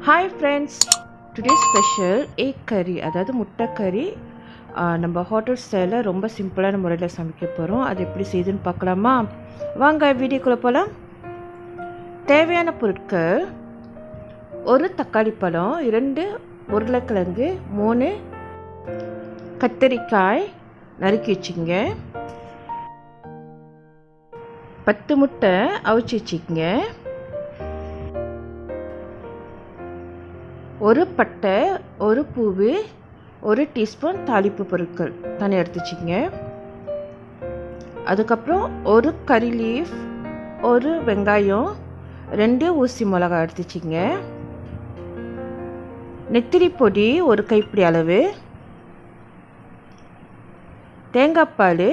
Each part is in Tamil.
Hi friends, today's special egg curry, அதாவது முட்டை கறி. நம்ம ஹோட்டல் ஸ்டைலில் ரொம்ப சிம்பிளான முறையில் சமைக்க போகிறோம். அது எப்படி செய்யுதுன்னு பார்க்கலாமா? வாங்க வீடியோக்குள்ளே போகலாம். தேவையான பொருட்கள்: ஒரு தக்காளி பழம், 2 உருளைக்கிழங்கு, 3 கத்தரிக்காய் நறுக்கி வச்சுக்கோங்க, 10 முட்டை அவிச்சு வச்சுக்கோங்க, ஒரு பட்டை, ஒரு பூவு, 1 டீஸ்பூன் தாளிப்பு பொருட்கள் தனியாக எடுத்து வச்சுக்கோங்க. அதுக்கப்புறம் ஒரு கறி லீஃப், ஒரு வெங்காயம், 2 ஊசி மிளகாய் எடுத்து வச்சுக்கோங்க, நெத்திலி பொடி 1 கைப்பிடி அளவு, தேங்காய் பால்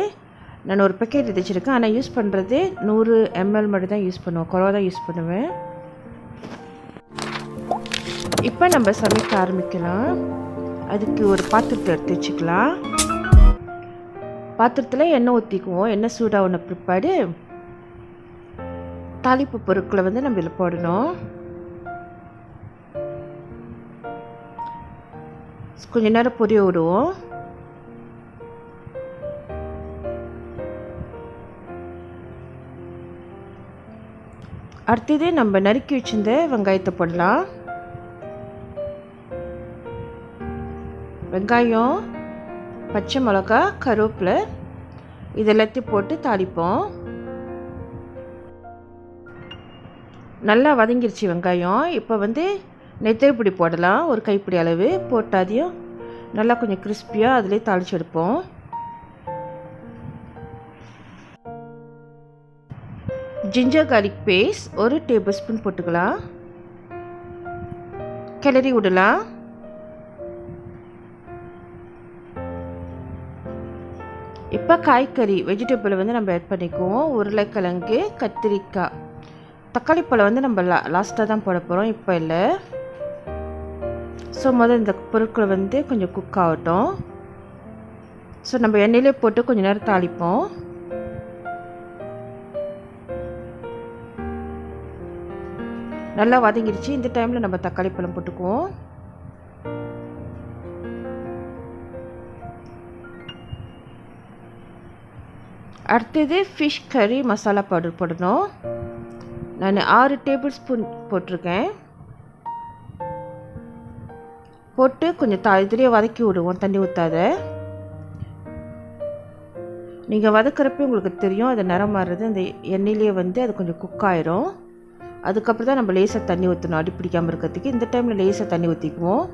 நான் ஒரு பேக்கெட் எடுத்து வச்சுருக்கேன். ஆனால் யூஸ் பண்ணுறது 100 ml மட்டும் தான் யூஸ் பண்ணுவேன், குறவா தான் யூஸ் பண்ணுவேன். இப்போ நம்ம சமைக்க ஆரம்பிக்கலாம். அதுக்கு ஒரு பாத்திரத்தை எடுத்து வச்சுக்கலாம். பாத்திரத்தில் எண்ணெய் ஊற்றிக்குவோம். எண்ணெய் சூடான பிற்பாடு தாளிப்பு பொருட்களை நம்ம இதில் போடணும். கொஞ்ச நேரம் பொரிய விடுவோம். அடுத்தது நம்ம நறுக்கி வச்சிருந்த வெங்காயத்தை போடலாம். வெங்காயம், பச்சை மிளகா, கருவேப்பிலை இது எல்லாத்தையும் போட்டு தாளிப்போம். நல்லா வதங்கிருச்சு வெங்காயம். இப்போ நெத்திலி பொடி போடலாம், ஒரு கைப்பிடி அளவு போட்டு அதையும் நல்லா கொஞ்சம் கிறிஸ்பியாக அதிலே தாளித்து எடுப்போம். Ginger garlic paste 1 tablespoon போட்டுக்கலாம், கிளறி விடலாம். இப்போ காய்கறி வெஜிடபிள் நம்ம ஆட் பண்ணிக்குவோம். உருளைக்கிழங்கு, கத்திரிக்காய், தக்காளி பழம் நம்ம லாஸ்ட்டாக தான் போட போகிறோம், இப்போ இல்லை. ஸோ முதல்ல இந்த பொருட்களை கொஞ்சம் குக் ஆகட்டும். ஸோ நம்ம எண்ணெயிலே போட்டு கொஞ்சம் நேரம் தாளிப்போம். நல்லா வதங்கிடுச்சு. இந்த டைமில் நம்ம தக்காளி பழம் போட்டுக்குவோம். அடுத்தது ஃபிஷ் கறி மசாலா பவுடர் போடணும். நான் 6 டேபிள் ஸ்பூன் போட்டிருக்கேன். போட்டு கொஞ்சம் இதுலேயே வதக்கி விடுவோம், தண்ணி ஊற்றாத. நீங்கள் வதக்கிறப்ப உங்களுக்கு தெரியும் அது நிறம் மாறுறது. அந்த எண்ணெயிலே அது கொஞ்சம் குக் ஆயிரும். அதுக்கப்புறம் தான் நம்ம லேசாக தண்ணி ஊற்றணும், அடி பிடிக்காமல் இருக்கிறதுக்கு. இந்த டைமில் லேசாக தண்ணி ஊற்றிக்குவோம்.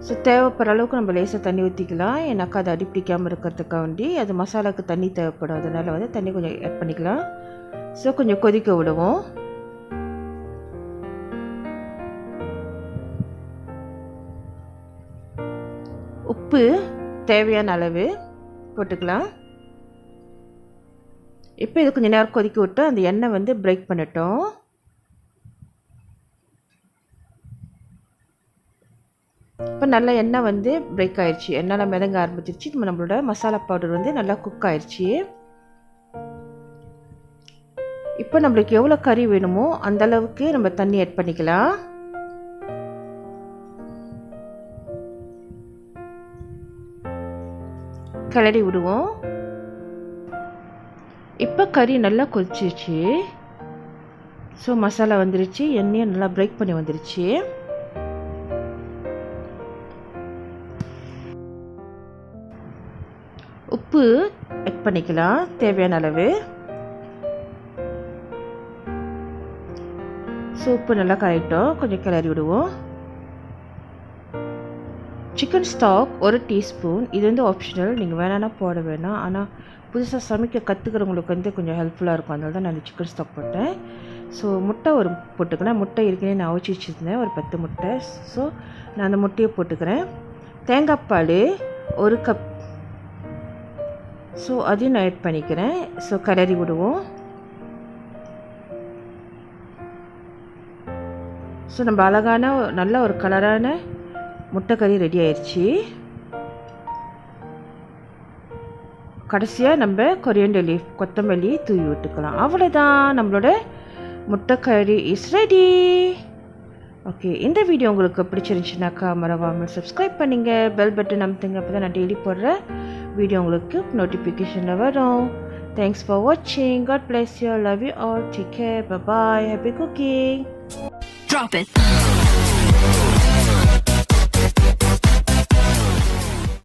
ஸோ தேவைப்படுற அளவுக்கு நம்ம லேசாக தண்ணி ஊற்றிக்கலாம். ஏன்னாக்கா அது அடி பிடிக்காமல் இருக்கிறதுக்காக வேண்டி அது மசாலாவுக்கு தண்ணி தேவைப்படும். அதனால் தண்ணி கொஞ்சம் ஆட் பண்ணிக்கலாம். ஸோ கொஞ்சம் கொதிக்க விடுவோம். உப்பு தேவையான அளவு போட்டுக்கலாம். இப்போ இது கொஞ்சம் நேரம் கொதிக்க விட்டு அந்த எண்ணெய் பிரேக் பண்ணட்டும். இப்போ நல்லா எண்ணெய் பிரேக் ஆயிடுச்சு, எண்ணெய் மிதங்க ஆரம்பிச்சிருச்சு. நம்மளோட மசாலா பவுடர் நல்லா குக் ஆயிடுச்சு. இப்போ நம்மளுக்கு எவ்வளோ கறி வேணுமோ அந்த அளவுக்கு நம்ம தண்ணி ஆட் பண்ணிக்கலாம். கிளறி விடுவோம். இப்போ கறி நல்லா கொதிச்சிருச்சு. ஸோ மசாலா வந்துருச்சு, எண்ணெயை நல்லா பிரேக் பண்ணி வந்துருச்சு. உப்பு ஆட் பண்ணிக்கலாம் தேவையான அளவு. ஸோ உப்பு நல்லா கரையிட்டோம், கொஞ்சம் கிளறி விடுவோம். Chicken stock 1 teaspoon. இது ஆப்ஷனல், நீங்கள் வேணான்னா போட வேணாம். ஆனால் புதுசாக சமைக்க கற்றுக்கிறவங்களுக்கு கொஞ்சம் ஹெல்ப்ஃபுல்லாக இருக்கும். அதனால தான் நான் சிக்கன் ஸ்டாக் போட்டேன். ஸோ முட்டை ஒரு போட்டுக்கிறேன். முட்டை ஏற்கனவே நான் அவிச்சு வச்சுருந்தேன், ஒரு 10 முட்டை. ஸோ நான் அந்த முட்டையை போட்டுக்கிறேன். தேங்காய் பால் 1 கப். ஸோ அதையும் நான் ஆட் பண்ணிக்கிறேன். ஸோ கிளறி விடுவோம். ஸோ நம்ம அழகான நல்ல ஒரு கலரான முட்டை கறி ரெடி ஆயிடுச்சு. கடைசியாக நம்ம கொரியண்டர் லீஃப் கொத்தமல்லி தூவி விட்டுக்கலாம். அவ்வளோதான், நம்மளோட முட்டை கறி இஸ் ரெடி. ஓகே, இந்த வீடியோ உங்களுக்கு பிடிச்சிருந்துச்சுனாக்கா மறவாமல் சப்ஸ்கிரைப் பண்ணிங்க, பெல் பட்டன் அமுத்துங்க. அப்போ தான் நான் டெய்லி போடுற வீடியோ உங்களுக்கு நோட்டிஃபிகேஷனில் வரும். Thanks for watching. God bless you. Love you all. Take care. Bye-bye. Happy cooking. Drop it.